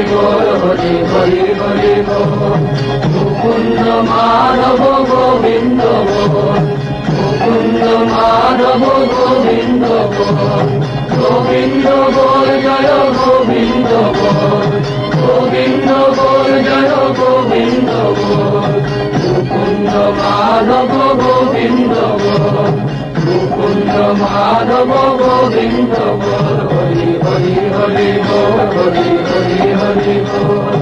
বল, হরি হরি হরি বল। মুকুন্দ মাধব গোবিন্দ বল, মুকুন্দ মাধব গোবিন্দ বল। গোবিন্দ বল জয় গোবিন্দ বল, গোবিন্দ বল জয় গোবিন্দ বল। মুকুন্দ মাধব গোবিন্দ বল, মুকুন্দ মাধব গোবিন্দ বল। হরি হরি হরি বল, হরি হরি হরি বল।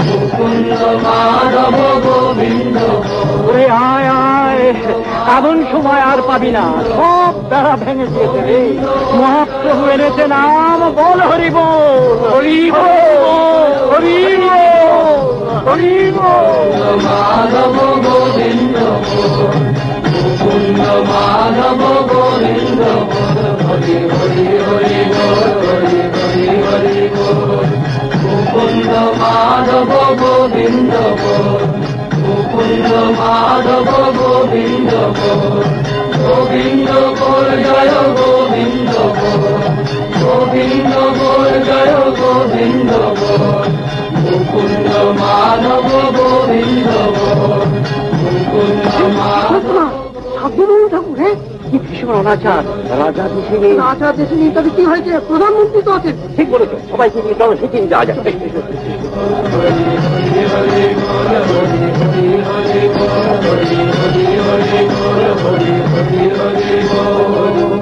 মুকুন্দ মাধব গোবিন্দ বল। ওরে আয় আয়, এমন সময় আর পাবি না, সব বেড়া ভেঙে দিয়েছে রে। মহাপ্রভু এনেছে নাম, বল হরি বল, হরি বল, হরি বল, হরি বল। মাধব গোবিন্দ বল, মুকুন্দ মাধব গোবিন্দ বল। হরি হরি হরি বল, হরি হরি হরি বল। মুকুন্দ মাধব গোবিন্দ বল, মুকুন্দ মাধব গোবিন্দ বল। গোবিন্দ বল জয় গোবিন্দ বল, গোবিন্দ বল জয় গোবিন্দ বল। মুকুন্দ মাধব গোবিন্দ বল, মুকুন্দ মাধব। ঠাকুর ঠাকুর, কি ভীষণ অনাচার। রাজা দেশে নেই, রাজা দেশে নেই, তবে কি হয়েছে? প্রধানমন্ত্রী তো আছেন। ঠিক বলেছ, সবাইকে নিয়ে চলো সিকিম যাওয়া যাক। হরি হরি বল, হরি হরি হরি বল, হরি হরি হরি বল, হরি হরি হরি বল।